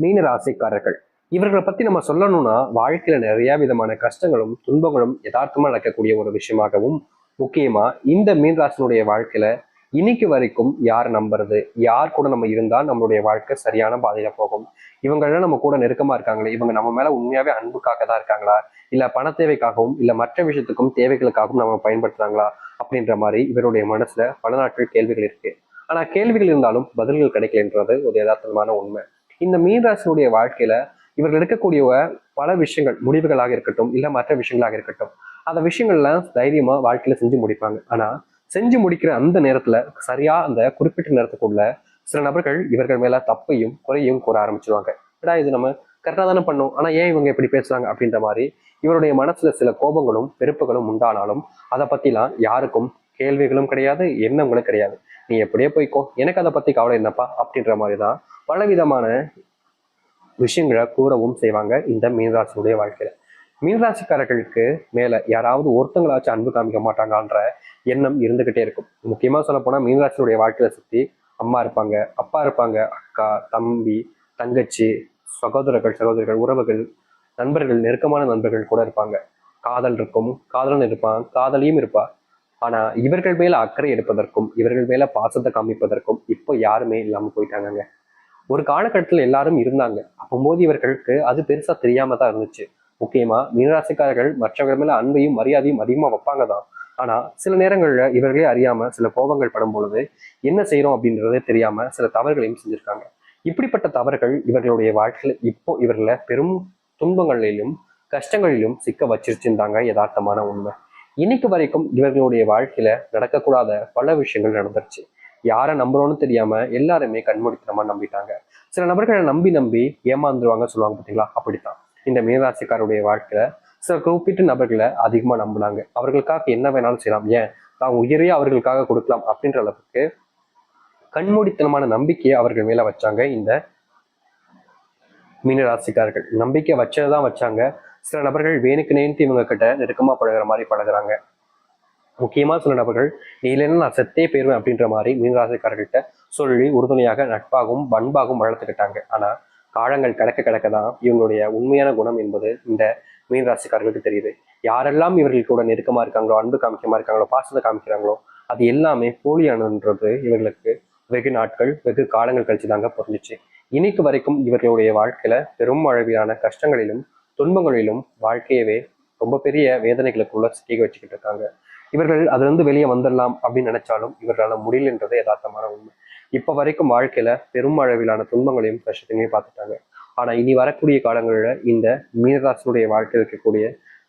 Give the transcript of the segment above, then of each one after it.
மீன ராசிக்காரர்கள் இவர்களை பத்தி நம்ம சொல்லணும்னா வாழ்க்கையில நிறைய விதமான கஷ்டங்களும் துன்பங்களும் யதார்த்தமா நடக்கக்கூடிய ஒரு விஷயமாகவும், முக்கியமா இந்த மீன் ராசினுடைய வாழ்க்கையில இன்னைக்கு வரைக்கும் யார் நம்புறது, யார் கூட நம்ம இருந்தா நம்மளுடைய வாழ்க்கை சரியான பாதையில போகும், இவங்கெல்லாம் நம்ம கூட நெருக்கமா இருக்காங்களே, இவங்க நம்ம மேல உண்மையாவே அன்புக்காக தான் இருக்காங்களா, இல்ல பண தேவைக்காகவும் இல்ல மற்ற விஷயத்துக்கும் தேவைகளுக்காகவும் நம்ம பயன்படுத்துறாங்களா அப்படின்ற மாதிரி இவருடைய மனசுல பல நாட்கள் கேள்விகள் இருக்கு. ஆனா கேள்விகள் இருந்தாலும் பதில்கள் கிடைக்கலன்றது ஒரு யதார்த்தமான உண்மை. இந்த மீனராசினுடைய வாழ்க்கையில இவர்கள் எடுக்கக்கூடிய பல விஷயங்கள், முடிவுகளாக இருக்கட்டும் இல்ல மற்ற விஷயங்களாக இருக்கட்டும், அந்த விஷயங்கள்லாம் தைரியமா வாழ்க்கையில செஞ்சு முடிப்பாங்க. ஆனா செஞ்சு முடிக்கிற அந்த நேரத்துல சரியா அந்த குறிப்பிட்ட நேரத்துக்குள்ள சில நபர்கள் இவர்கள் மேல தப்பையும் குறையும் கூற ஆரம்பிச்சிருவாங்க. ஏடா இது நம்ம கரெக்டா தானே பண்ணோம், ஆனா ஏன் இவங்க இப்படி பேசுறாங்க அப்படின்ற மாதிரி இவருடைய மனசுல சில கோபங்களும் வெறுப்புகளும் உண்டானாலும் அதை பத்திலாம் யாருக்கும் கேள்விகளும் கிடையாது, எண்ணங்களும் கிடையாது. நீ எப்படியே போய்க்கோ, எனக்கு அதை பத்தி கவலை என்னப்பா அப்படின்ற மாதிரிதான் பலவிதமான விஷயங்களை கூறவும் செய்வாங்க இந்த மீனராசினுடைய வாழ்க்கையில. மீனராசிக்காரர்களுக்கு மேல யாராவது ஒருத்தங்களாச்சும் அன்பு காமிக்க மாட்டாங்கன்ற எண்ணம் இருந்துகிட்டே இருக்கும். முக்கியமா சொல்ல போனா மீனராசினுடைய வாழ்க்கையில சுத்தி அம்மா இருப்பாங்க, அப்பா இருப்பாங்க, அக்கா, தம்பி, தங்கச்சி, சகோதரர்கள், சகோதரிகள், உறவுகள், நண்பர்கள், நெருக்கமான நண்பர்கள் கூட இருப்பாங்க. காதல் இருக்கும், காதலன் இருப்பான், காதலியும் இருப்பா. ஆனா இவர்கள் மேல அக்கறை எடுப்பதற்கும் இவர்கள் மேல பாசத்தை காமிப்பதற்கும் இப்போ யாருமே இல்லாம போயிட்டாங்க. ஒரு காலகட்டத்தில் எல்லாரும் இருந்தாங்க. அப்போது இவர்களுக்கு அது பெருசா தெரியாம தான் இருந்துச்சு. முக்கியமா மீனராசிக்காரர்கள் மற்றவர்கள் மேல அன்பையும் மரியாதையும் அதிகமா வைப்பாங்க தான். ஆனா சில நேரங்கள்ல இவர்களே அறியாம சில கோபங்கள் படும் பொழுது என்ன செய்யறோம் அப்படின்றதே தெரியாம சில தவறுகளையும் செஞ்சிருக்காங்க. இப்படிப்பட்ட தவறுகள் இவர்களுடைய வாழ்க்கையில இப்போ இவர்களை பெரும் துன்பங்களிலும் கஷ்டங்களிலும் சிக்க வச்சிருச்சுருந்தாங்க யதார்த்தமான உண்மை. இன்னைக்கு வரைக்கும் இவர்களுடைய வாழ்க்கையில நடக்கக்கூடாத பல விஷயங்கள் நடந்துருச்சு. யாரை நம்புறோம்னு தெரியாம எல்லாருமே கண்மூடித்தனமா நம்பிட்டாங்க. சில நபர்களை நம்பி நம்பி ஏமாந்துருவாங்க சொல்லுவாங்க பார்த்தீங்களா, அப்படித்தான் இந்த மீனராசிக்காருடைய வாழ்க்கையில சில குறிப்பிட்ட நபர்களை அதிகமா நம்பினாங்க. அவர்களுக்காக என்ன வேணாலும் செய்யலாம், ஏன் தான் உயிரையே அவர்களுக்காக கொடுக்கலாம் அப்படின்ற அளவுக்கு கண்மூடித்தனமான நம்பிக்கையை அவர்கள் மேல வச்சாங்க இந்த மீனராசிக்காரர்கள். நம்பிக்கை வச்சதான் வச்சாங்க. சில நபர்கள் வேணுக்கு நேர்த்து இவங்க கிட்ட நெருக்கமா பழகிற மாதிரி பழகுறாங்க. முக்கியமா சில நபர்கள் நீ இல்லைன்னா நான் செத்தே போயிருவேன் அப்படின்ற மாதிரி மீனராசிக்காரர்கிட்ட சொல்லி உறுதுணையாக நட்பாகவும் பண்பாகவும் வளர்த்துக்கிட்டாங்க. ஆனா காலங்கள் கிடக்க கிடக்க தான் இவங்களுடைய உண்மையான குணம் என்பது இந்த மீனராசிக்காரர்களுக்கு தெரியுது. யாரெல்லாம் இவர்கள் கூட நெருக்கமா இருக்காங்களோ, அன்பு காமிக்கமா இருக்காங்களோ, பாசத்தை காமிக்கிறாங்களோ, அது எல்லாமே போலியானன்றது இவர்களுக்கு வெகு நாட்கள் வெகு காலங்கள் கழிச்சு தாங்க புரிஞ்சிச்சு. இன்னைக்கு வரைக்கும் இவர்களுடைய வாழ்க்கையில பெரும் அளவிலான கஷ்டங்களிலும் துன்பங்களிலும் வாழ்க்கையவே ரொம்ப பெரிய வேதனைகளுக்குள்ள சிக்கி வச்சுக்கிட்டு இருக்காங்க. இவர்கள் அதுல இருந்து வெளியே வந்துடலாம் அப்படின்னு நினைச்சாலும் இவர்களால் முடியலன்றது யதார்த்தமான உண்மை. இப்ப வரைக்கும் வாழ்க்கையில பெரும் அளவிலான துன்பங்களையும் கஷ்டத்தையும் பார்த்துட்டாங்க. ஆனா இனி வரக்கூடிய காலங்களில் இந்த மீனராசினுடைய வாழ்க்கையில் இருக்கக்கூடிய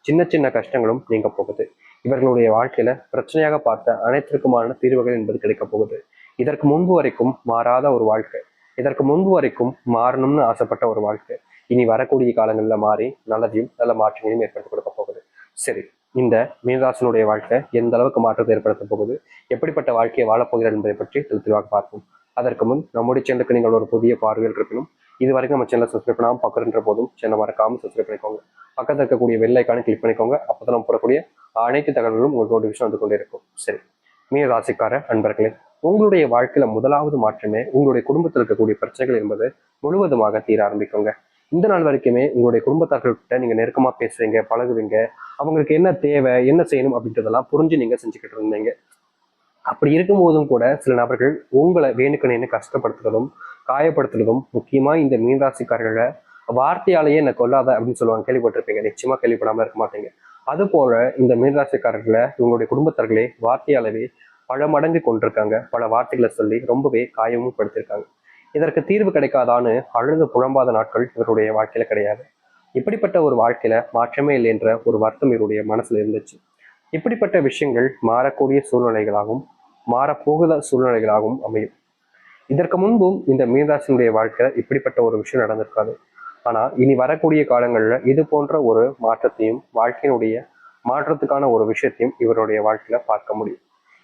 சின்ன சின்ன கஷ்டங்களும் நீங்க போகுது. இவர்களுடைய வாழ்க்கையில பிரச்சனையாக பார்த்த அனைத்திற்குமான தீர்வுகள் என்பது கிடைக்க போகுது. இதற்கு முன்பு வரைக்கும் மாறாத ஒரு வாழ்க்கை, இதற்கு முன்பு வரைக்கும் மாறணும்னு ஆசைப்பட்ட ஒரு வாழ்க்கை இனி வரக்கூடிய காலங்களில் மாறி நல்லதையும் நல்ல மாற்றங்களையும் ஏற்படுத்தி கொடுக்க போகுது. சரி, இந்த மீனராசினுடைய வாழ்க்கை எந்த அளவுக்கு மாற்றத்தை ஏற்படுத்த போகுது, எப்படிப்பட்ட வாழ்க்கையை வாழப்போகிறார் என்பதை பற்றி தெளிவாக பார்ப்போம். அதற்கு முன் நம்முடைய சேனலுக்கு நீங்கள் ஒரு புதிய பார்வையில் இருப்பினும் இது வரைக்கும் நம்ம சேனலை சப்ஸ்கிரைப் பண்ணாமல் பக்கம்ன்ற போதும் சேனல் மறக்காமல் சப்ஸ்கிரைப் பண்ணிக்கோங்க. பக்கத்தில் இருக்கக்கூடிய பெல் ஐக்கானை கிளிக் பண்ணிக்கோங்க. அப்போதான் நம்ம போடக்கூடிய அனைத்து தகவல்களும் உங்களுக்கு நோட்டிஃபிகேஷன் வந்து கொண்டே இருக்கும். சரி, மீன ராசிக்கார அன்பர்களே, உங்களுடைய வாழ்க்கையில முதலாவது மாற்றமே உங்களுடைய குடும்பத்தில் இருக்கக்கூடிய பிரச்சனைகள் என்பது முழுவதுமாக தீர ஆரம்பிக்குங்க. இந்த நாள் வரைக்குமே உங்களுடைய குடும்பத்தார்கள்கிட்ட நீங்க நெருக்கமா பேசுவீங்க, பழகுவீங்க, அவங்களுக்கு என்ன தேவை, என்ன செய்யணும் அப்படின்றதெல்லாம் புரிஞ்சு நீங்க செஞ்சுக்கிட்டு இருந்தீங்க. அப்படி இருக்கும்போதும் கூட சில நபர்கள் உங்களை வேணுக்கணுன்னு கஷ்டப்படுத்துறதும் காயப்படுத்துறதும், முக்கியமா இந்த மீனராசிக்காரர்களை வார்த்தையாலேயே என்னை கொல்லாத அப்படின்னு சொல்லுவாங்க, கேள்விப்பட்டிருப்பீங்க. நிச்சயமா கேள்விப்படாம இருக்க மாட்டீங்க. அது போல இந்த மீனராசிக்காரர்களை இவங்களுடைய குடும்பத்தார்களே வார்த்தையாலவே பல மடங்கு கொண்டிருக்காங்க. பல வார்த்தைகளை சொல்லி ரொம்பவே காயமும் படுத்திருக்காங்க. இதற்கு தீர்வு கிடைக்காதான்னு அழுது புலம்பாத நாட்கள் இவருடைய வாழ்க்கையில கிடையாது. இப்படிப்பட்ட ஒரு வாழ்க்கையில மாற்றமே இல்லை என்ற ஒரு வருத்தம் இவருடைய மனசுல இருந்துச்சு. இப்படிப்பட்ட விஷயங்கள் மாறக்கூடிய சூழ்நிலைகளாகவும் மாறப்போகிற சூழ்நிலைகளாகவும் அமையும். இதற்கு முன்பும் இந்த மீனராசினுடைய வாழ்க்கை இப்படிப்பட்ட ஒரு விஷயம் நடந்திருக்காது. ஆனா இனி வரக்கூடிய காலங்கள்ல இது போன்ற ஒரு மாற்றத்தையும் வாழ்க்கையினுடைய மாற்றத்துக்கான ஒரு விஷயத்தையும் இவருடைய வாழ்க்கையில பார்க்க முடியும்.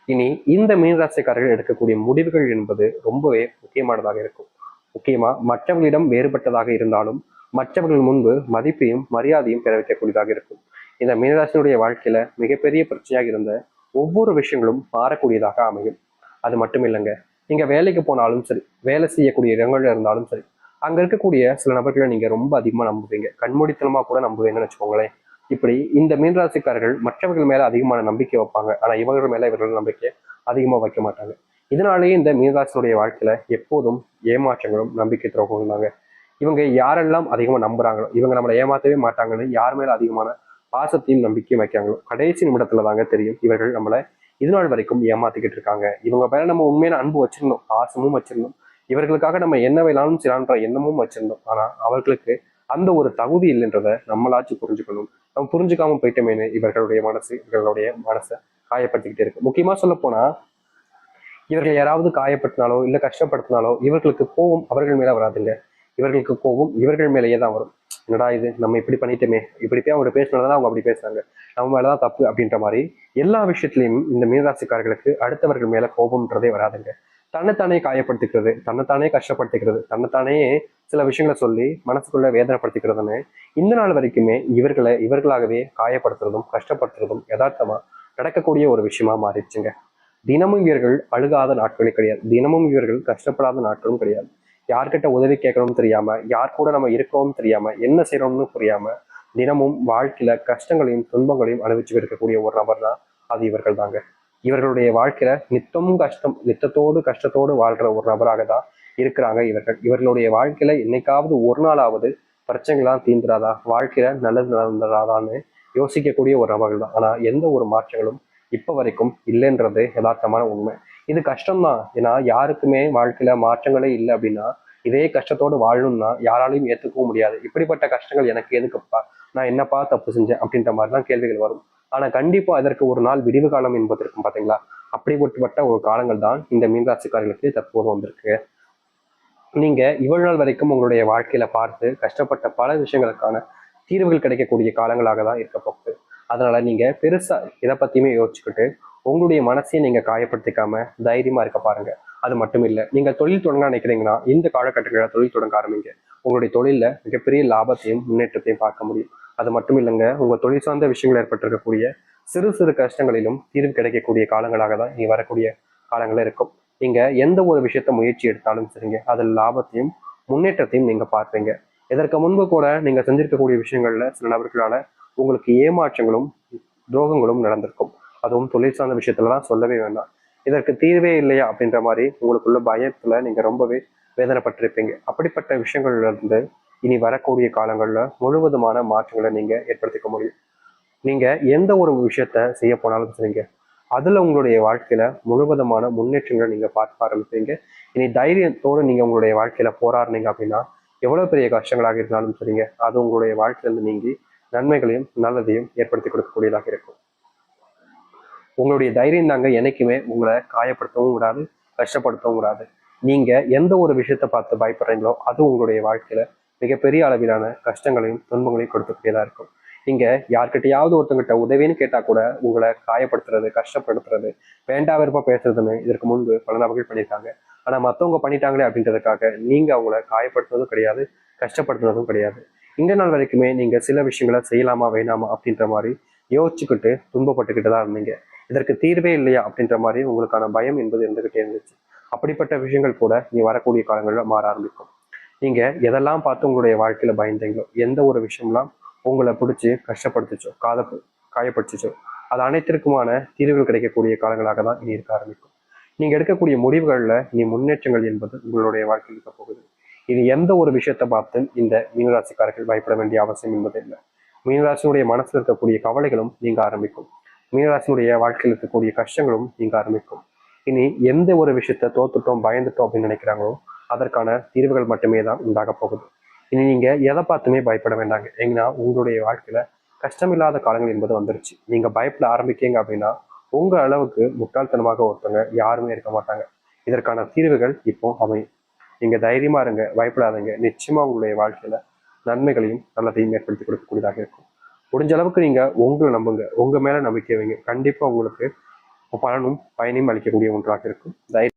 இனி இந்த மீனராசிக்காரர்கள் எடுக்கக்கூடிய முடிவுகள் என்பது ரொம்பவே முக்கியமானதாக இருக்கும். முக்கியமா மற்றவர்களிடம் வேறுபட்டதாக இருந்தாலும் மற்றவர்கள் முன்பு மதிப்பையும் மரியாதையும் பெற வைக்கக்கூடியதாக இருக்கும். இந்த மீனராசினுடைய வாழ்க்கையில மிகப்பெரிய பிரச்சனையாக இருந்த ஒவ்வொரு விஷயங்களும் மாறக்கூடியதாக அமையும். அது மட்டும் இல்லைங்க, நீங்க வேலைக்கு போனாலும் சரி, வேலை செய்யக்கூடிய இடங்கள்ல இருந்தாலும் சரி, அங்க இருக்கக்கூடிய சில நபர்களை நீங்க ரொம்ப அதிகமா நம்புவீங்க, கண்மூடித்தனமா கூட நம்புவீங்கன்னு வச்சுக்கோங்களேன். இப்படி இந்த மீனராசிக்காரர்கள் மற்றவர்கள் மேல அதிகமான நம்பிக்கை வைப்பாங்க, ஆனா இவர்கள் மேல இவர்கள் நம்பிக்கை அதிகமா வைக்க மாட்டாங்க. இதனாலேயே இந்த மீனராசினுடைய வாழ்க்கையில எப்போதும் ஏமாற்றங்களும் நம்பிக்கை துரோகங்களும் தாங்க. இவங்க யாரெல்லாம் அதிகமா நம்புறாங்களோ, இவங்க நம்மளை ஏமாத்தவே மாட்டாங்கன்னு யார் மேல அதிகமான பாசத்தையும் நம்பிக்கையும் வைக்காங்களோ, கடைசி நிமிடத்துல தாங்க தெரியும் இவர்கள் நம்மளை இது நாள் வரைக்கும் ஏமாத்திக்கிட்டு இருக்காங்க. இவங்க மேல நம்ம உண்மையான அன்பு வச்சிருந்தோம், பாசமும் வச்சிருந்தோம், இவர்களுக்காக நம்ம என்ன வேணாலும் செய்யலான்ற எண்ணமும் வச்சிருந்தோம். ஆனா அவர்களுக்கு அந்த ஒரு தகுதி இல்லைன்றத நம்மளாச்சும் புரிஞ்சுக்கணும். நம்ம புரிஞ்சுக்காம போயிட்டோமேனு இவர்களுடைய மனசை காயப்படுத்திக்கிட்டே இருக்கு. முக்கியமா சொல்ல போனா, இவர்கள் யாராவது காயப்படுத்தினாலோ இல்ல கஷ்டப்படுத்தினாலோ இவர்களுக்கு கோபம் அவர்கள் மேல வராதுங்க. இவர்களுக்கு கோபம் இவர்கள் மேலேயே தான் வரும். என்னடா இது, நம்ம இப்படி பண்ணிட்டோமே, இப்படி போய் அவங்க பேசினாதான் அவங்க அப்படி பேசுறாங்க, நம்ம மேலதான் தப்பு அப்படின்ற மாதிரி எல்லா விஷயத்திலையும் இந்த மீனராசிக்காரர்களுக்கு அடுத்தவர்கள் மேல கோபம்ன்றதே வராதுங்க. தன்னைத்தானே காயப்படுத்திக்கிறது, தன்னைத்தானே கஷ்டப்படுத்திக்கிறது, தன்னைத்தானே சில விஷயங்களை சொல்லி மனசுக்குள்ள வேதனைப்படுத்திக்கிறதுன்னு இந்த நாள் வரைக்குமே இவர்களாகவே காயப்படுத்துறதும் கஷ்டப்படுத்துறதும் யதார்த்தமா நடக்கக்கூடிய ஒரு விஷயமா மாறிடுச்சுங்க. தினமும் இவர்கள் அழுகாத நாட்களே கிடையாது, தினமும் இவர்கள் கஷ்டப்படாத நாட்களும் கிடையாது. யார்கிட்ட உதவி கேட்கணும்னு தெரியாம, யார் கூட நம்ம இருக்கோம்னு தெரியாம, என்ன செய்யறோம்னு புரியாம தினமும் வாழ்க்கையில கஷ்டங்களையும் துன்பங்களையும் அனுபவிச்சு இருக்கக்கூடிய ஒரு நபர் தான் அது இவர்கள் தாங்க. இவர்களுடைய வாழ்க்கையில நித்தமும் கஷ்டம், நித்தத்தோடு கஷ்டத்தோடு வாழ்ற ஒரு நபராக தான் இருக்கிறாங்க இவர்கள். இவர்களுடைய வாழ்க்கையில என்னைக்காவது ஒரு நாளாவது பிரச்சனைகள்லாம் தீந்துராதா, வாழ்க்கையில நல்லது நடந்துராதான்னு யோசிக்கக்கூடிய ஒரு நபர்கள் தான். ஆனா எந்த ஒரு மாற்றங்களும் இப்ப வரைக்கும் இல்லைன்றது யதார்த்தமான உண்மை. இது கஷ்டம்தான், ஏன்னா யாருக்குமே வாழ்க்கையில மாற்றங்களே இல்லை அப்படின்னா இதே கஷ்டத்தோடு வாழணும்னா யாராலையும் ஏத்துக்கவும் முடியாது. இப்படிப்பட்ட கஷ்டங்கள் எனக்கு எதுக்குப்பா, நான் என்னப்பா தப்பு செஞ்சேன் அப்படின்ற மாதிரிலாம் கேள்விகள் வரும். ஆனா கண்டிப்பா அதற்கு ஒரு நாள் விடிவு காலம் என்பது இருக்கும் பாத்தீங்களா, அப்படிப்பட்ட ஒரு காலங்கள் தான் இந்த மீனராசிக்காரர்களுக்கு தற்போது வந்திருக்கு. நீங்க இவ்வளவு நாள் வரைக்கும் உங்களுடைய வாழ்க்கையில பார்த்து கஷ்டப்பட்ட பல விஷயங்களுக்கான தீர்வுகள் கிடைக்கக்கூடிய காலங்களாக தான் இருக்க போகுது. அதனால நீங்க பெருசா இதை பத்தியுமே யோசிச்சுக்கிட்டு உங்களுடைய மனசையும் நீங்க காயப்படுத்திக்காம தைரியமா இருக்க பாருங்க. அது மட்டும் இல்ல, நீங்க தொழில் தொடங்க நினைக்கிறீங்கன்னா இந்த காலகட்டங்களில் தொழில் தொடங்க ஆரம்பிங்க. உங்களுடைய தொழில மிகப்பெரிய லாபத்தையும் முன்னேற்றத்தையும் பார்க்க முடியும். அது மட்டும் இல்லைங்க, உங்க தொழில் சார்ந்த விஷயங்கள் ஏற்பட்டிருக்கக்கூடிய சிறு சிறு கஷ்டங்களிலும் தீர்வு கிடைக்கக்கூடிய காலங்களாக தான் இனி வரக்கூடிய காலங்களே இருக்கும். நீங்க எந்த ஒரு விஷயத்த முயற்சி எடுத்தாலும் சரிங்க, அதில் லாபத்தையும் முன்னேற்றத்தையும் நீங்க பார்ப்பீங்க. இதற்கு முன்பு கூட நீங்க செஞ்சிருக்கக்கூடிய விஷயங்கள்ல சில நபர்களால உங்களுக்கு ஏமாற்றங்களும் துரோகங்களும் நடந்திருக்கும். அதுவும் தொழில் சார்ந்த விஷயத்துலலாம் சொல்லவே வேண்டாம். இதற்கு தீர்வே இல்லையா அப்படின்ற மாதிரி உங்களுக்குள்ள பயத்துல நீங்க ரொம்பவே வேதனைப்பட்டிருப்பீங்க. அப்படிப்பட்ட விஷயங்கள்ல இருந்து இனி வரக்கூடிய காலங்கள்ல முழுவதுமான மாற்றங்களை நீங்க ஏற்படுத்திக்க முடியும். நீங்க எந்த ஒரு விஷயத்த செய்ய போனாலும் சரிங்க, அதுல உங்களுடைய வாழ்க்கையில முழுவதுமான முன்னேற்றங்களை நீங்க பார்க்க ஆரம்பிப்பீங்க. இனி தைரியத்தோடு நீங்க உங்களுடைய வாழ்க்கையில போராடினீங்க அப்படின்னா எவ்வளவு பெரிய கஷ்டங்களாக இருந்தாலும் சரிங்க, அது உங்களுடைய வாழ்க்கையிலிருந்து நீங்கி நன்மைகளையும் நல்லதையும் ஏற்படுத்தி கொடுக்கக்கூடியதாக இருக்கும். உங்களுடைய தைரியம் தாங்க என்னைக்குமே உங்களை காயப்படுத்தவும் கூடாது, கஷ்டப்படுத்தவும் கூடாது. நீங்க எந்த ஒரு விஷயத்த பார்த்து பயப்படுறீங்களோ அது உங்களுடைய வாழ்க்கையில மிகப்பெரிய அளவிலான கஷ்டங்களையும் துன்பங்களையும் கொடுக்கக்கூடியதா இருக்கும். நீங்க யார்கிட்டயாவது ஒருத்தங்கிட்ட உதவின்னு கேட்டா கூட உங்களை காயப்படுத்துறது, கஷ்டப்படுத்துறது, வேண்டா விருப்பம் பேசுறதுன்னு இதற்கு முன்பு பல நபர்கள் பண்ணியிருக்காங்க. ஆனா மத்தவங்க பண்ணிட்டாங்களே அப்படின்றதுக்காக நீங்க அவங்கள காயப்படுத்துறதும் கிடையாது, கஷ்டப்படுத்துறதும் கிடையாது. இந்த நாள் வரைக்குமே நீங்க சில விஷயங்களை செய்யலாமா வேணாமா அப்படின்ற மாதிரி யோசிச்சுக்கிட்டு துன்பப்பட்டுக்கிட்டு தான் இருந்தீங்க. இதற்கு தீர்வே இல்லையா அப்படின்ற மாதிரி உங்களுக்கான பயம் என்பது இருந்துகிட்டே இருந்துச்சு. அப்படிப்பட்ட விஷயங்கள் கூட நீ வரக்கூடிய காலங்களில் மாற ஆரம்பிக்கும். நீங்க எதெல்லாம் பார்த்து உங்களுடைய வாழ்க்கையில பயந்தீங்களோ, எந்த ஒரு விஷயம்லாம் உங்களை பிடிச்சி கஷ்டப்படுத்துச்சோ, காயப்படுத்துச்சோ, அது அனைத்திற்குமான தீர்வுகள் கிடைக்கக்கூடிய காலங்களாக தான் இனி இருக்க ஆரம்பிக்கும். நீங்க எடுக்கக்கூடிய முடிவுகள்ல இனி முன்னேற்றங்கள் என்பது உங்களுடைய வாழ்க்கையில் இருக்க போகுது. இது எந்த ஒரு விஷயத்தை பார்த்து இந்த மீனராசிக்காரர்கள் பயப்பட வேண்டிய அவசியம் என்பது இல்லை. மீனராசினுடைய மனசுல இருக்கக்கூடிய கவலைகளும் நீங்க ஆரம்பிக்கும். மீனராசினுடைய வாழ்க்கையில் இருக்கக்கூடிய கஷ்டங்களும் நீங்க ஆரம்பிக்கும். இனி எந்த ஒரு விஷயத்த தோத்துட்டோம், பயந்துட்டோம் அப்படின்னு நினைக்கிறாங்களோ அதற்கான தீர்வுகள் மட்டுமே தான் உண்டாக போகுது. இனி நீங்க எதை பார்த்துமே பயப்பட வேண்டாங்க. ஏன்னா உங்களுடைய வாழ்க்கையில கஷ்டமில்லாத காலங்கள் என்பது வந்துருச்சு. நீங்க பயப்பட ஆரம்பிக்கீங்க அப்படின்னா உங்க அளவுக்கு முட்டாள்தனமாக ஒருத்தவங்க யாருமே இருக்க மாட்டாங்க. இதற்கான தீர்வுகள் இப்போ அமையும். நீங்க தைரியமா இருங்க, பயப்படாதீங்க. நிச்சயமா உங்களுடைய வாழ்க்கையில நன்மைகளையும் நல்லதையும் ஏற்படுத்தி கொடுக்கக்கூடியதாக இருக்கும். முடிஞ்ச அளவுக்கு நீங்க உங்களை நம்புங்க, உங்க மேல நம்பிக்கை வைங்க. கண்டிப்பா உங்களுக்கு பலனும் பயனையும் அளிக்கக்கூடிய ஒன்றாக இருக்கும். தைரியம்